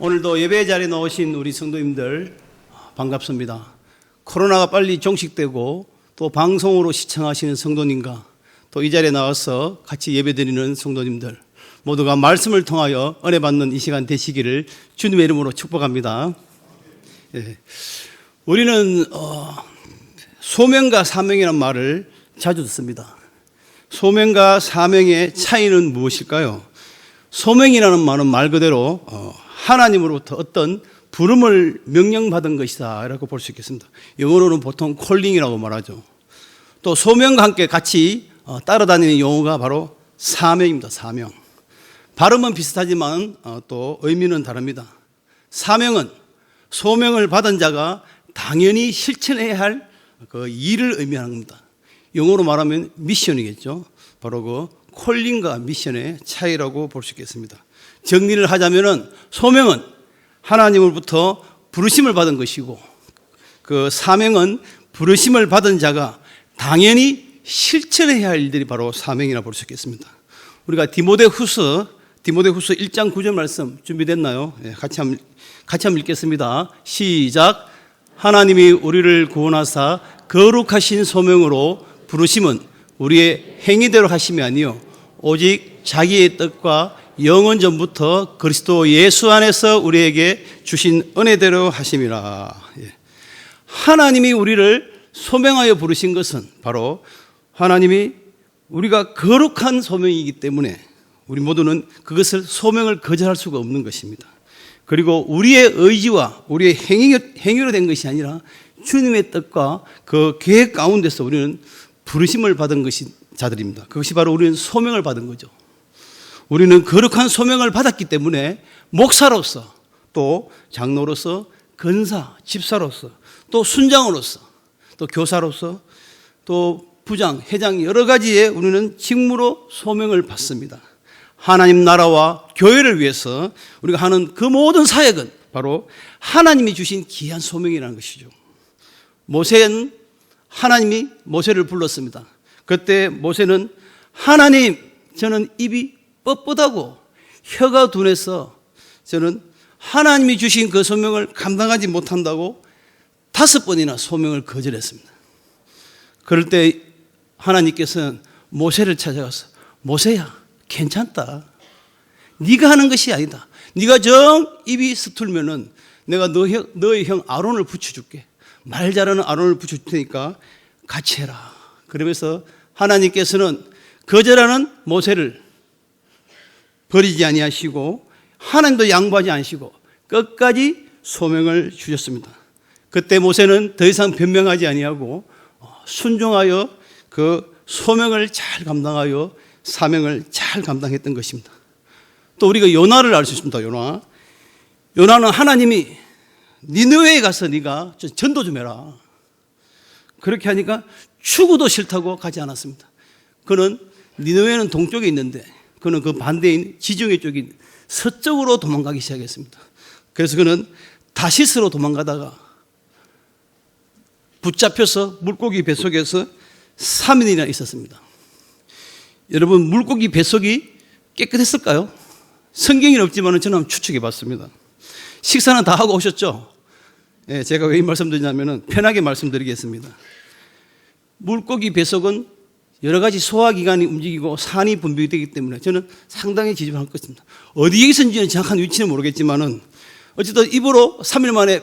오늘도 예배 자리에 나오신 우리 성도님들 반갑습니다. 코로나가 빨리 종식되고 또 방송으로 시청하시는 성도님과 또 이 자리에 나와서 같이 예배드리는 성도님들 모두가 말씀을 통하여 은혜 받는 이 시간 되시기를 주님의 이름으로 축복합니다. 예. 우리는 소명과 사명이라는 말을 자주 듣습니다. 소명과 사명의 차이는 무엇일까요? 소명이라는 말은 말 그대로 하나님으로부터 어떤 부름을 명령받은 것이다 라고 볼 수 있겠습니다. 영어로는 보통 콜링이라고 말하죠. 또 소명과 함께 같이 따라다니는 용어가 바로 사명입니다. 사명. 발음은 비슷하지만 또 의미는 다릅니다. 사명은 소명을 받은 자가 당연히 실천해야 할 그 일을 의미하는 겁니다. 영어로 말하면 미션이겠죠. 바로 그 콜링과 미션의 차이라고 볼 수 있겠습니다. 정리를 하자면은 소명은 하나님으로부터 부르심을 받은 것이고 그 사명은 부르심을 받은 자가 당연히 실천해야 할 일들이 바로 사명이라 볼 수 있겠습니다. 우리가 디모데후서 1장 9절 말씀 준비됐나요? 네, 같이 한번 읽겠습니다. 시작. 하나님이 우리를 구원하사 거룩하신 소명으로 부르심은 우리의 행위대로 하심이 아니요 오직 자기의 뜻과 영원 전부터 그리스도 예수 안에서 우리에게 주신 은혜대로 하심이라. 하나님이 우리를 소명하여 부르신 것은 바로 하나님이 우리가 거룩한 소명이기 때문에 우리 모두는 그것을 소명을 거절할 수가 없는 것입니다. 그리고 우리의 의지와 우리의 행위로 된 것이 아니라 주님의 뜻과 그 계획 가운데서 우리는 부르심을 받은 것이 자들입니다. 그것이 바로 우리는 소명을 받은 거죠. 우리는 거룩한 소명을 받았기 때문에 목사로서 또 장로로서 권사, 집사로서 또 순장으로서 또 교사로서 또 부장, 회장 여러 가지의 우리는 직무로 소명을 받습니다. 하나님 나라와 교회를 위해서 우리가 하는 그 모든 사역은 바로 하나님이 주신 귀한 소명이라는 것이죠. 모세는 하나님이 모세를 불렀습니다. 그때 모세는 하나님, 저는 입이 뻣뻣하고 혀가 둔해서 저는 하나님이 주신 그 소명을 감당하지 못한다고 5번이나 소명을 거절했습니다. 그럴 때 하나님께서는 모세를 찾아가서 모세야 괜찮다. 네가 하는 것이 아니다. 네가 정 입이 서툴면은 내가 너의 형 아론을 붙여줄게. 말 잘하는 아론을 붙여줄 테니까 같이 해라. 그러면서 하나님께서는 거절하는 모세를 버리지 아니하시고 하나님도 양보하지 않으시고 끝까지 소명을 주셨습니다. 그때 모세는 더 이상 변명하지 아니하고 순종하여 그 소명을 잘 감당하여 사명을 잘 감당했던 것입니다. 또 우리가 요나를 알 수 있습니다. 요나는 하나님이 니느웨에 가서 네가 전도 좀 해라. 그렇게 하니까 죽어도 싫다고 가지 않았습니다. 그는 니느웨는 동쪽에 있는데 그는 그 반대인 지중해 쪽인 서쪽으로 도망가기 시작했습니다. 그래서 그는 다시스로 도망가다가 붙잡혀서 물고기 뱃속에서 3일이나 있었습니다. 여러분 물고기 뱃속이 깨끗했을까요? 성경에는 없지만 저는 한번 추측해 봤습니다. 식사는 다 하고 오셨죠? 예, 제가 왜 이 말씀드리냐면 편하게 말씀드리겠습니다. 물고기 뱃속은 여러 가지 소화기관이 움직이고 산이 분비되기 때문에 저는 상당히 지지할 것입니다. 어디에 있었는지는 정확한 위치는 모르겠지만은 어쨌든 입으로 3일 만에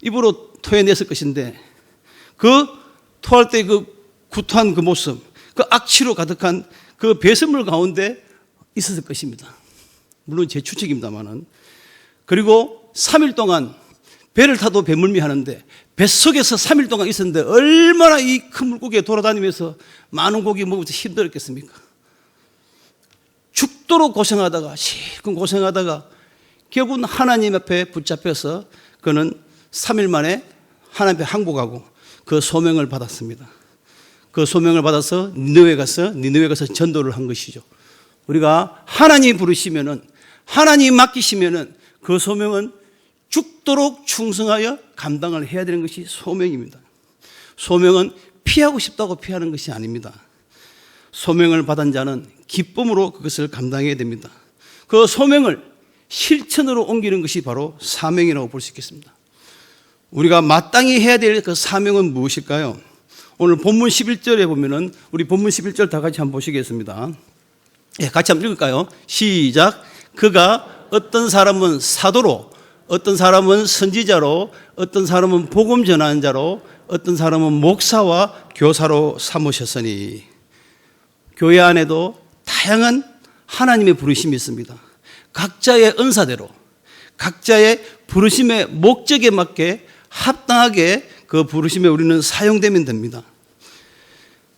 입으로 토해냈을 것인데 그 토할 때 그 구토한 그 모습, 그 악취로 가득한 그 배설물 가운데 있었을 것입니다. 물론 제 추측입니다만은. 그리고 3일 동안 배를 타도 배멀미 하는데 뱃속에서 3일 동안 있었는데 얼마나 이 큰 물고기에 돌아다니면서 많은 고기 먹으면서 힘들었겠습니까? 죽도록 고생하다가 실컷 고생하다가 결국은 하나님 앞에 붙잡혀서 그는 3일 만에 하나님 앞에 항복하고 그 소명을 받았습니다. 그 소명을 받아서 니느웨 가서 전도를 한 것이죠. 우리가 하나님이 부르시면은 하나님이 맡기시면은 그 소명은 죽도록 충성하여 감당을 해야 되는 것이 소명입니다. 소명은 피하고 싶다고 피하는 것이 아닙니다. 소명을 받은 자는 기쁨으로 그것을 감당해야 됩니다. 그 소명을 실천으로 옮기는 것이 바로 사명이라고 볼 수 있겠습니다. 우리가 마땅히 해야 될 그 사명은 무엇일까요? 오늘 본문 11절에 보면은 우리 본문 11절 다 같이 한번 보시겠습니다. 예, 같이 한번 읽을까요? 시작. 그가 어떤 사람은 사도로, 어떤 사람은 선지자로, 어떤 사람은 복음 전하는 자로, 어떤 사람은 목사와 교사로 삼으셨으니. 교회 안에도 다양한 하나님의 부르심이 있습니다. 각자의 은사대로, 각자의 부르심의 목적에 맞게 합당하게 그 부르심에 우리는 사용되면 됩니다.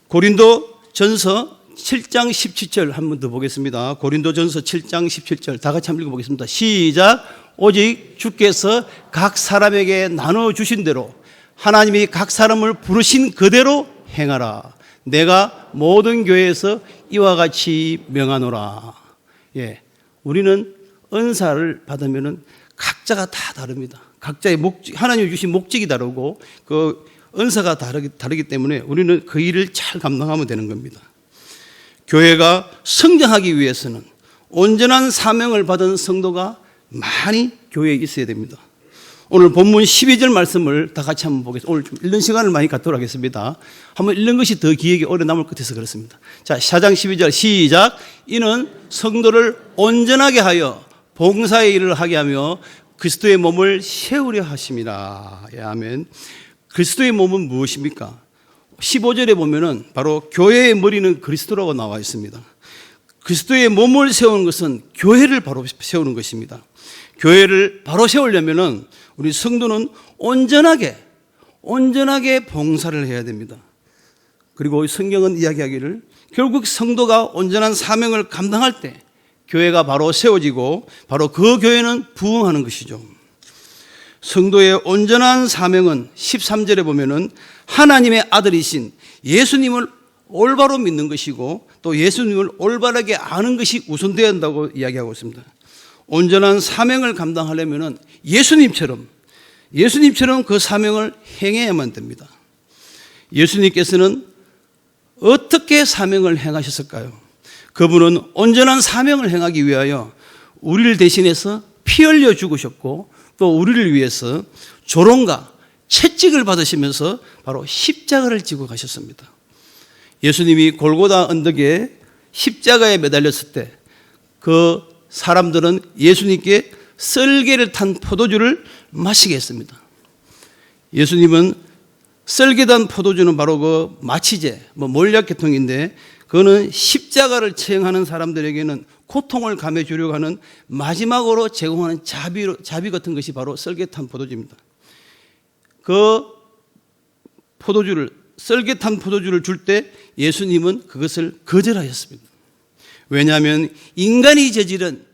고린도 전서 7장 17절 한 번 더 보겠습니다. 고린도 전서 7장 17절 다 같이 한번 읽어보겠습니다. 시작. 오직 주께서 각 사람에게 나눠주신 대로 하나님이 각 사람을 부르신 그대로 행하라. 내가 모든 교회에서 이와 같이 명하노라. 예, 우리는 은사를 받으면은 각자가 다 다릅니다. 각자의 목적, 하나님이 주신 목적이 다르고 그 은사가 다르기 때문에 우리는 그 일을 잘 감당하면 되는 겁니다. 교회가 성장하기 위해서는 온전한 사명을 받은 성도가 많이 교회에 있어야 됩니다. 오늘 본문 12절 말씀을 다 같이 한번 보겠습니다. 오늘 좀 읽는 시간을 많이 갖도록 하겠습니다. 한번 읽는 것이 더 기억에 오래 남을 것 같아서 그렇습니다. 자, 4장 12절 시작. 이는 성도를 온전하게 하여 봉사의 일을 하게 하며 그리스도의 몸을 세우려 하심이라. 예, 아멘. 그리스도의 몸은 무엇입니까? 15절에 보면은 바로 교회의 머리는 그리스도라고 나와 있습니다. 그리스도의 몸을 세우는 것은 교회를 바로 세우는 것입니다. 교회를 바로 세우려면은 우리 성도는 온전하게 봉사를 해야 됩니다. 그리고 성경은 이야기하기를 결국 성도가 온전한 사명을 감당할 때 교회가 바로 세워지고 바로 그 교회는 부흥하는 것이죠. 성도의 온전한 사명은 13절에 보면은 하나님의 아들이신 예수님을 올바로 믿는 것이고 또 예수님을 올바르게 아는 것이 우선되어야 한다고 이야기하고 있습니다. 온전한 사명을 감당하려면은 예수님처럼 그 사명을 행해야만 됩니다. 예수님께서는 어떻게 사명을 행하셨을까요? 그분은 온전한 사명을 행하기 위하여 우리를 대신해서 피 흘려 죽으셨고 또 우리를 위해서 조롱과 채찍을 받으시면서 바로 십자가를 지고 가셨습니다. 예수님이 골고다 언덕에 십자가에 매달렸을 때 그 사람들은 예수님께 썰개를 탄 포도주를 마시게 했습니다. 예수님은 썰개 단 포도주는 바로 그 마취제, 몰약계통인데 그거는 십자가를 처형하는 사람들에게는 고통을 감해 주려고 하는 마지막으로 제공하는 자비 같은 것이 바로 썰개 탄 포도주입니다. 그 포도주를, 썰개 탄 포도주를 줄 때 예수님은 그것을 거절하셨습니다. 왜냐하면 인간이 저지른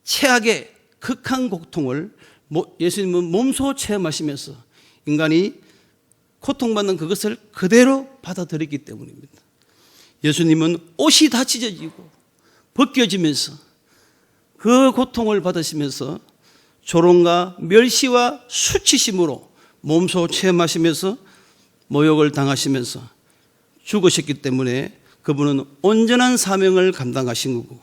최악의 극한 고통을 예수님은 몸소 체험하시면서 인간이 고통받는 그것을 그대로 받아들였기 때문입니다. 예수님은 옷이 다 찢어지고 벗겨지면서 그 고통을 받으시면서 조롱과 멸시와 수치심으로 몸소 체험하시면서 모욕을 당하시면서 죽으셨기 때문에 그분은 온전한 사명을 감당하신 거고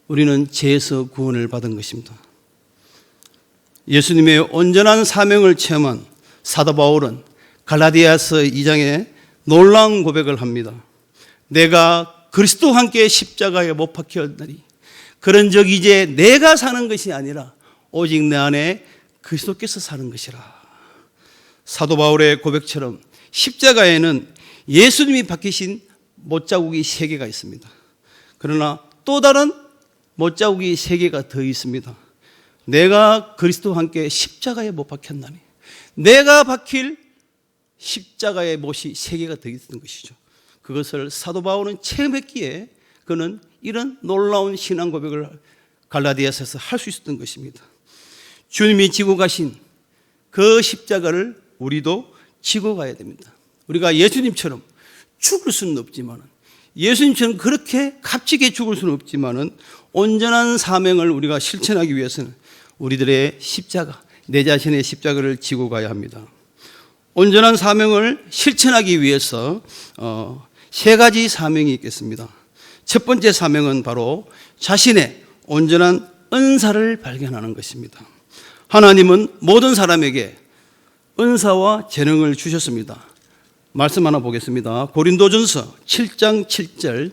우리는 죄에서 구원을 받은 것입니다. 예수님의 온전한 사명을 체험한 사도 바울은 갈라디아서 2장에 놀라운 고백을 합니다. 내가 그리스도와 함께 십자가에 못 박혔나니 그런즉 이제 내가 사는 것이 아니라 오직 내 안에 그리스도께서 사는 것이라. 사도 바울의 고백처럼 십자가에는 예수님이 박히신 못자국이 3개가 있습니다. 그러나 또 다른 못자국이 3개가 더 있습니다. 내가 그리스도와 함께 십자가에 못 박혔나니 내가 박힐 십자가의 못이 3개가 더 있는 것이죠. 그것을 사도 바울은 체험했기에 그는 이런 놀라운 신앙 고백을 갈라디아서에서 할 수 있었던 것입니다. 주님이 지고 가신 그 십자가를 우리도 지고 가야 됩니다. 우리가 예수님처럼 죽을 수는 없지만 예수님처럼 그렇게 값지게 죽을 수는 없지만 온전한 사명을 우리가 실천하기 위해서는 우리들의 십자가, 내 자신의 십자가를 지고 가야 합니다. 온전한 사명을 실천하기 위해서 3가지 사명이 있겠습니다. 첫 번째 사명은 바로 자신의 온전한 은사를 발견하는 것입니다. 하나님은 모든 사람에게 은사와 재능을 주셨습니다. 말씀 하나 보겠습니다. 고린도전서 7장 7절.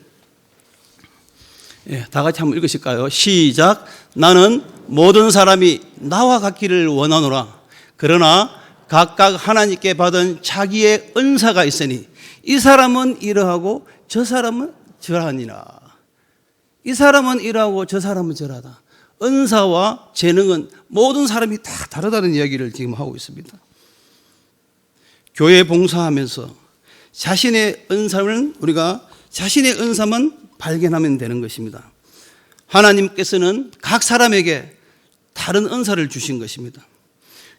다 같이 한번 읽으실까요? 시작. 나는 모든 사람이 나와 같기를 원하노라. 그러나 각각 하나님께 받은 자기의 은사가 있으니 이 사람은 이러하고 저 사람은 저러하니라. 이 사람은 이러하고 저 사람은 저러하다. 은사와 재능은 모든 사람이 다 다르다는 이야기를 지금 하고 있습니다. 교회 봉사하면서 자신의 은사는 우리가 자신의 은사만 발견하면 되는 것입니다. 하나님께서는 각 사람에게 다른 은사를 주신 것입니다.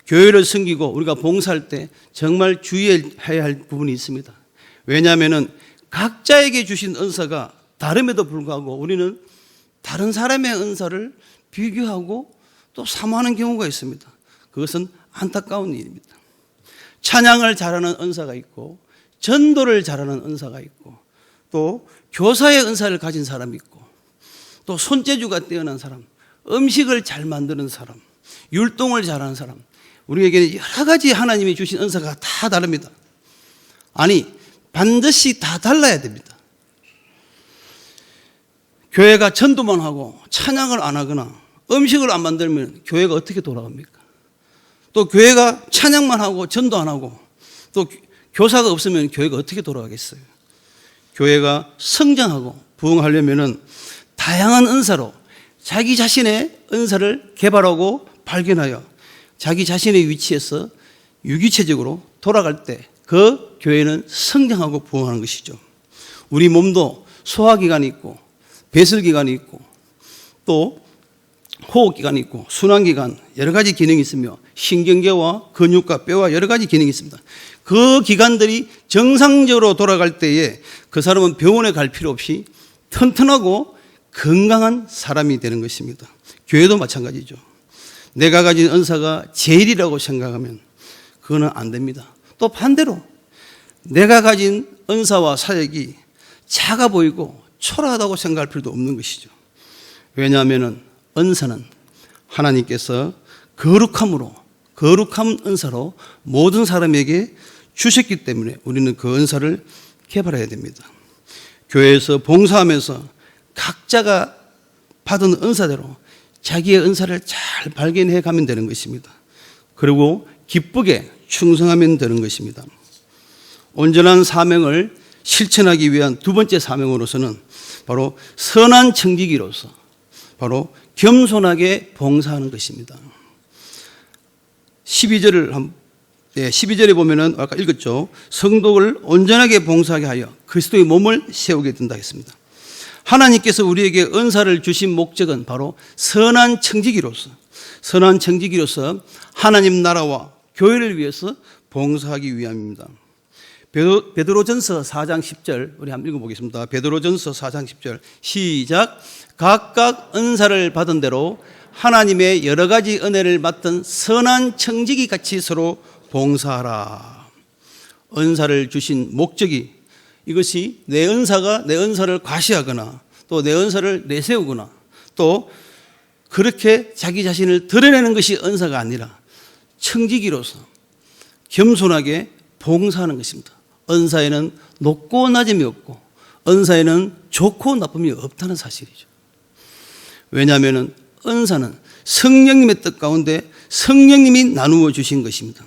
교회를 섬기고 우리가 봉사할 때 정말 주의해야 할 부분이 있습니다. 왜냐하면 각자에게 주신 은사가 다름에도 불구하고 우리는 다른 사람의 은사를 비교하고 또 사모하는 경우가 있습니다. 그것은 안타까운 일입니다. 찬양을 잘하는 은사가 있고 전도를 잘하는 은사가 있고 또 교사의 은사를 가진 사람이 있고 또 손재주가 뛰어난 사람, 음식을 잘 만드는 사람, 율동을 잘하는 사람, 우리에게는 여러 가지 하나님이 주신 은사가 다 다릅니다. 아니, 반드시 다 달라야 됩니다. 교회가 전도만 하고 찬양을 안 하거나 음식을 안 만들면 교회가 어떻게 돌아갑니까? 또 교회가 찬양만 하고 전도 안 하고 또 교사가 없으면 교회가 어떻게 돌아가겠어요? 교회가 성장하고 부흥하려면 다양한 은사로 자기 자신의 은사를 개발하고 발견하여 자기 자신의 위치에서 유기체적으로 돌아갈 때 그 교회는 성장하고 부흥하는 것이죠. 우리 몸도 소화기관이 있고 배설기관이 있고 또 호흡기관이 있고 순환기관 여러 가지 기능이 있으며 신경계와 근육과 뼈와 여러 가지 기능이 있습니다. 그 기관들이 정상적으로 돌아갈 때에 그 사람은 병원에 갈 필요 없이 튼튼하고 건강한 사람이 되는 것입니다. 교회도 마찬가지죠. 내가 가진 은사가 제일이라고 생각하면 그거는 안 됩니다. 또 반대로 내가 가진 은사와 사역이 작아 보이고 초라하다고 생각할 필요도 없는 것이죠. 왜냐하면 은사는 하나님께서 거룩한 은사로 모든 사람에게 주셨기 때문에 우리는 그 은사를 개발해야 됩니다. 교회에서 봉사하면서 각자가 받은 은사대로 자기의 은사를 잘 발견해 가면 되는 것입니다. 그리고 기쁘게 충성하면 되는 것입니다. 온전한 사명을 실천하기 위한 두 번째 사명으로서는 바로 선한 청지기로서 바로 겸손하게 봉사하는 것입니다. 12절에 보면은 아까 읽었죠. 성도를 온전하게 봉사하게 하여 그리스도의 몸을 세우게 된다 했습니다. 하나님께서 우리에게 은사를 주신 목적은 바로 선한 청지기로서 하나님 나라와 교회를 위해서 봉사하기 위함입니다. 베드로전서 4장 10절 우리 한번 읽어보겠습니다. 베드로전서 4장 10절 시작. 각각 은사를 받은 대로 하나님의 여러 가지 은혜를 맡은 선한 청지기 같이 서로 봉사하라. 은사를 주신 목적이 이것이 내 은사를 과시하거나 또 내 은사를 내세우거나 또 그렇게 자기 자신을 드러내는 것이 은사가 아니라 청지기로서 겸손하게 봉사하는 것입니다. 은사에는 높고 낮음이 없고 은사에는 좋고 나쁨이 없다는 사실이죠. 왜냐하면 은사는 성령님의 뜻 가운데 성령님이 나누어 주신 것입니다.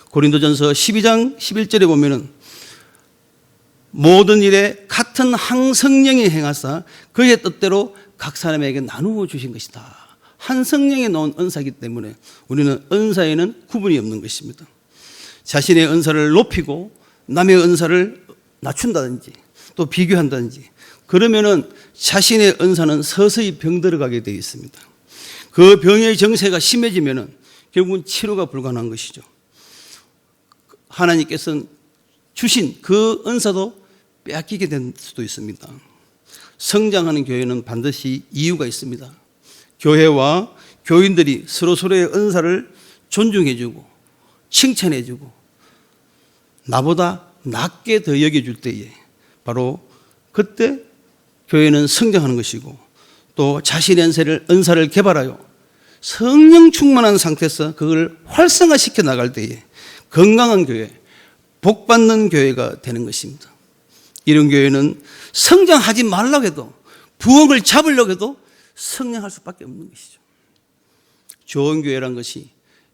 고린도전서 12장 11절에 보면은 모든 일에 같은 한 성령이 행하사 그의 뜻대로 각 사람에게 나누어 주신 것이다. 한 성령에 놓은 은사이기 때문에 우리는 은사에는 구분이 없는 것입니다. 자신의 은사를 높이고 남의 은사를 낮춘다든지 또 비교한다든지 그러면은 자신의 은사는 서서히 병들어가게 되어 있습니다. 그 병의 정세가 심해지면은 결국은 치료가 불가능한 것이죠. 하나님께서는 주신 그 은사도 빼앗기게 될 수도 있습니다. 성장하는 교회는 반드시 이유가 있습니다. 교회와 교인들이 서로의 은사를 존중해주고 칭찬해주고 나보다 낮게 더 여겨줄 때에 바로 그때 교회는 성장하는 것이고 또 자신의 은사를 개발하여 성령 충만한 상태에서 그걸 활성화시켜 나갈 때에 건강한 교회, 복받는 교회가 되는 것입니다. 이런 교회는 성장하지 말라고 해도, 부엌을 잡으려고 해도 성장할 수밖에 없는 것이죠. 좋은 교회란 것이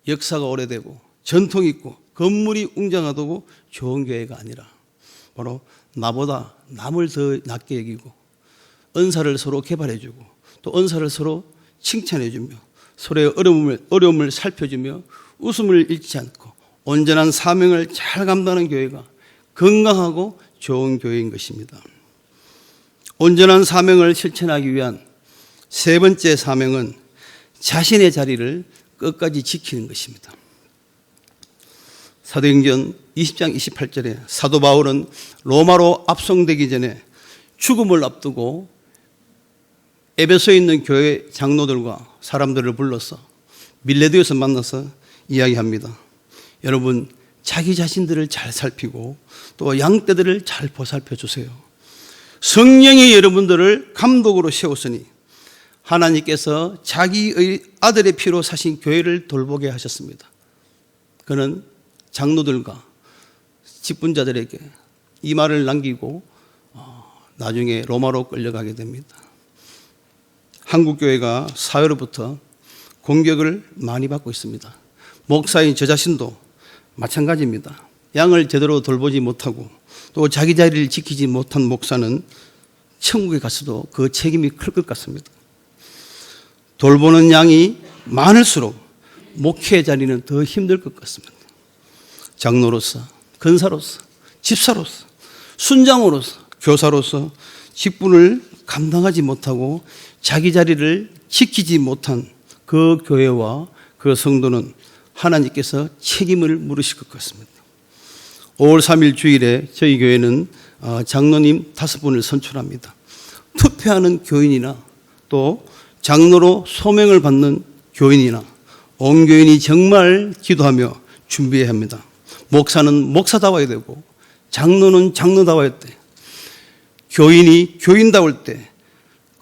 역사가 오래되고 전통이 있고 건물이 웅장하다고 좋은 교회가 아니라, 바로 나보다 남을 더 낮게 여기고 은사를 서로 개발해주고 또 은사를 서로 칭찬해주며 서로의 어려움을 살펴주며 웃음을 잃지 않고 온전한 사명을 잘 감당하는 교회가 건강하고 좋은 교회인 것입니다. 온전한 사명을 실천하기 위한 세 번째 사명은 자신의 자리를 끝까지 지키는 것입니다. 사도행전 20장 28절에 사도 바울은 로마로 압송되기 전에 죽음을 앞두고 에베소에 있는 교회 장로들과 사람들을 불러서 밀레드에서 만나서 이야기합니다. 여러분, 자기 자신들을 잘 살피고 또 양떼들을 잘 보살펴 주세요. 성령이 여러분들을 감독으로 세웠으니 하나님께서 자기의 아들의 피로 사신 교회를 돌보게 하셨습니다. 그는 장로들과 직분자들에게 이 말을 남기고 나중에 로마로 끌려가게 됩니다. 한국 교회가 사회로부터 공격을 많이 받고 있습니다. 목사인 저 자신도 마찬가지입니다. 양을 제대로 돌보지 못하고 또 자기 자리를 지키지 못한 목사는 천국에 갔어도 그 책임이 클 것 같습니다. 돌보는 양이 많을수록 목회 자리는 더 힘들 것 같습니다. 장로로서, 근사로서, 집사로서, 순장으로서, 교사로서 직분을 감당하지 못하고 자기 자리를 지키지 못한 그 교회와 그 성도는 하나님께서 책임을 물으실 것 같습니다. 5월 3일 주일에 저희 교회는 장로님 5분을 선출합니다. 투표하는 교인이나 또 장로로 소명을 받는 교인이나 온 교인이 정말 기도하며 준비해야 합니다. 목사는 목사다워야 되고 장로는 장로다워야 돼. 교인이 교인다울 때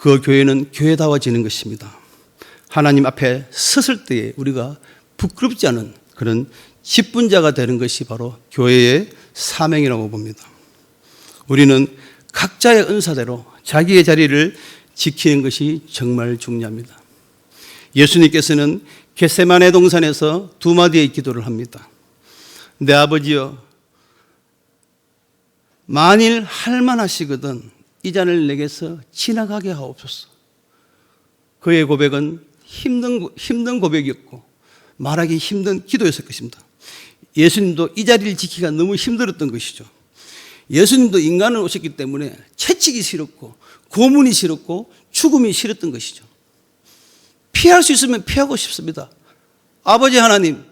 그 교회는 교회다워지는 것입니다. 하나님 앞에 섰을 때에 우리가 부끄럽지 않은 그런 직분자가 되는 것이 바로 교회의 사명이라고 봅니다. 우리는 각자의 은사대로 자기의 자리를 지키는 것이 정말 중요합니다. 예수님께서는 겟세마네 동산에서 두 마디의 기도를 합니다. 내 아버지여, 만일 할만하시거든 이 잔을 내게서 지나가게 하옵소서. 그의 고백은 힘든 고백이었고 말하기 힘든 기도였을 것입니다. 예수님도 이 자리를 지키기가 너무 힘들었던 것이죠. 예수님도 인간을 오셨기 때문에 채찍이 싫었고 고문이 싫었고 죽음이 싫었던 것이죠. 피할 수 있으면 피하고 싶습니다. 아버지 하나님,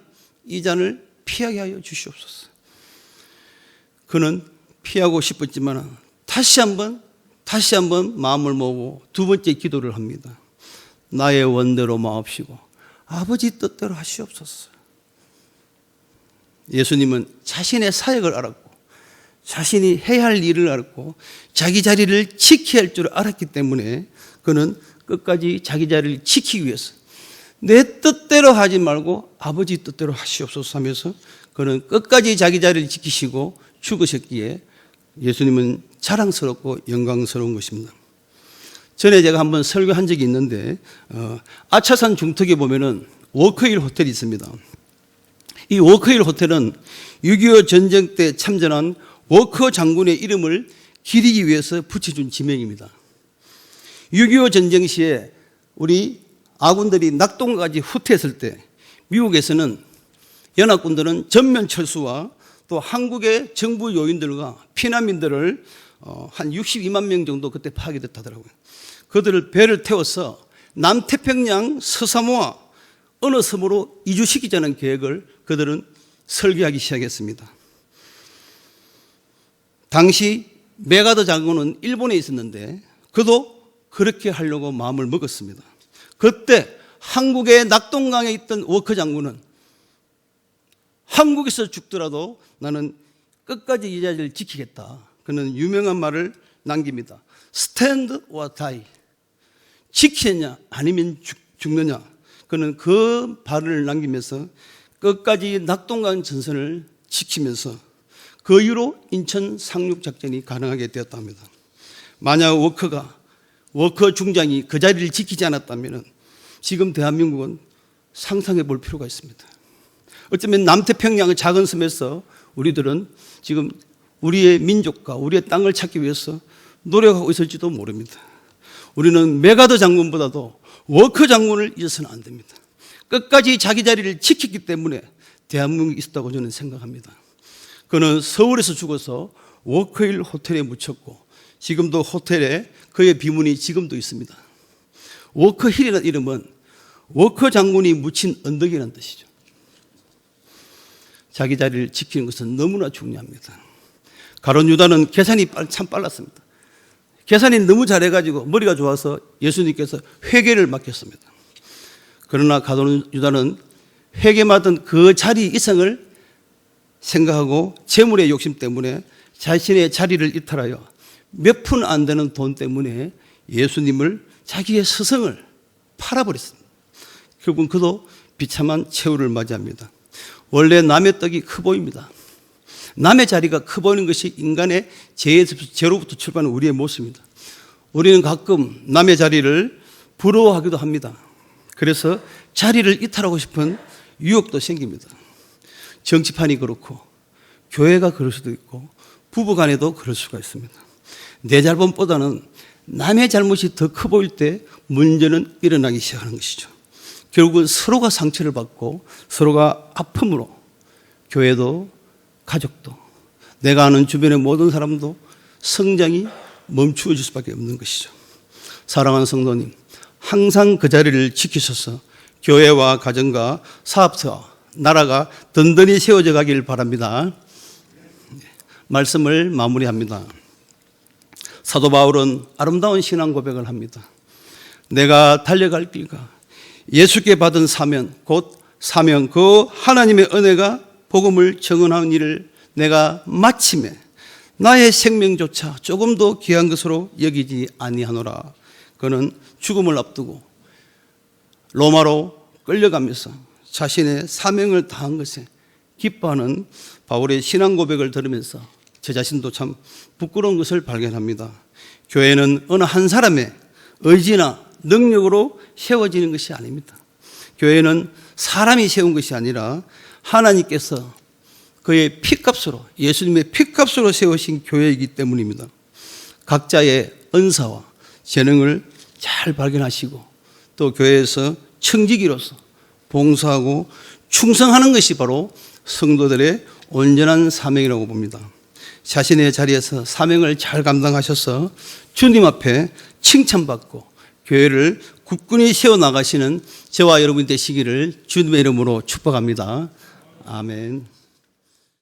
이 잔을 피하게 하여 주시옵소서. 그는 피하고 싶었지만 다시 한번 마음을 모으고 두 번째 기도를 합니다. 나의 원대로 마옵시고 아버지 뜻대로 하시옵소서. 예수님은 자신의 사역을 알았고 자신이 해야 할 일을 알았고 자기 자리를 지켜야 할 줄 알았기 때문에 그는 끝까지 자기 자리를 지키기 위해서 내 뜻대로 하지 말고 아버지 뜻대로 하시옵소서 하면서 그는 끝까지 자기 자리를 지키시고 죽으셨기에 예수님은 자랑스럽고 영광스러운 것입니다. 전에 제가 한번 설교한 적이 있는데 아차산 중턱에 보면은 워크힐 호텔이 있습니다. 이 워크힐 호텔은 6.25 전쟁 때 참전한 워커 장군의 이름을 기리기 위해서 붙여준 지명입니다. 6.25 전쟁 시에 우리 아군들이 낙동까지 후퇴했을 때 미국에서는 연합군들은 전면 철수와 또 한국의 정부 요인들과 피난민들을 한 62만 명 정도 그때 파괴됐다더라고요. 그들을 배를 태워서 남태평양 서사모아 어느 섬으로 이주시키자는 계획을 그들은 설계하기 시작했습니다. 당시 메가더 장군은 일본에 있었는데 그도 그렇게 하려고 마음을 먹었습니다. 그때 한국의 낙동강에 있던 워커 장군은 한국에서 죽더라도 나는 끝까지 이 자리를 지키겠다. 그는 유명한 말을 남깁니다. Stand or die. 지키느냐 아니면 죽느냐. 그는 그 발을 남기면서 끝까지 낙동강 전선을 지키면서 그 이후로 인천 상륙작전이 가능하게 되었다 합니다. 만약 워커 중장이 그 자리를 지키지 않았다면 지금 대한민국은 상상해 볼 필요가 있습니다. 어쩌면 남태평양의 작은 섬에서 우리들은 지금 우리의 민족과 우리의 땅을 찾기 위해서 노력하고 있을지도 모릅니다. 우리는 메가더 장군보다도 워커 장군을 잊어서는 안 됩니다. 끝까지 자기 자리를 지켰기 때문에 대한민국이 있었다고 저는 생각합니다. 그는 서울에서 죽어서 워커힐 호텔에 묻혔고 지금도 호텔에 그의 비문이 지금도 있습니다. 워커힐이라는 이름은 워커 장군이 묻힌 언덕이라는 뜻이죠. 자기 자리를 지키는 것은 너무나 중요합니다. 가룟 유다는 계산이 참 빨랐습니다. 계산이 너무 잘해가지고 머리가 좋아서 예수님께서 회개를 맡겼습니다. 그러나 가룟 유다는 회개 맡은 그 자리 이상을 생각하고 재물의 욕심 때문에 자신의 자리를 이탈하여 몇 푼 안 되는 돈 때문에 예수님을 자기의 스승을 팔아버렸습니다. 결국은 그도 비참한 최후를 맞이합니다. 원래 남의 떡이 커 보입니다. 남의 자리가 커 보이는 것이 인간의 죄로부터 출발하는 우리의 모습입니다. 우리는 가끔 남의 자리를 부러워하기도 합니다. 그래서 자리를 이탈하고 싶은 유혹도 생깁니다. 정치판이 그렇고 교회가 그럴 수도 있고 부부간에도 그럴 수가 있습니다. 내 잘못보다는 남의 잘못이 더 커 보일 때 문제는 일어나기 시작하는 것이죠. 결국은 서로가 상처를 받고 서로가 아픔으로 교회도 가족도 내가 아는 주변의 모든 사람도 성장이 멈추어질 수밖에 없는 것이죠. 사랑하는 성도님, 항상 그 자리를 지키셔서 교회와 가정과 사업처와 나라가 든든히 세워져 가길 바랍니다. 말씀을 마무리합니다. 사도 바울은 아름다운 신앙 고백을 합니다. 내가 달려갈 길과 예수께 받은 사명, 곧 사명, 그 하나님의 은혜가 복음을 증언하는 일을 내가 마침에 나의 생명조차 조금도 귀한 것으로 여기지 아니하노라. 그는 죽음을 앞두고 로마로 끌려가면서 자신의 사명을 다한 것에 기뻐하는 바울의 신앙 고백을 들으면서 제 자신도 참 부끄러운 것을 발견합니다. 교회는 어느 한 사람의 의지나 능력으로 세워지는 것이 아닙니다. 교회는 사람이 세운 것이 아니라 하나님께서 그의 피값으로, 예수님의 피값으로 세우신 교회이기 때문입니다. 각자의 은사와 재능을 잘 발견하시고 또 교회에서 청지기로서 봉사하고 충성하는 것이 바로 성도들의 온전한 사명이라고 봅니다. 자신의 자리에서 사명을 잘 감당하셔서 주님 앞에 칭찬받고 교회를 굳건히 세워나가시는 저와 여러분이 되시기를 주님의 이름으로 축복합니다. 아멘.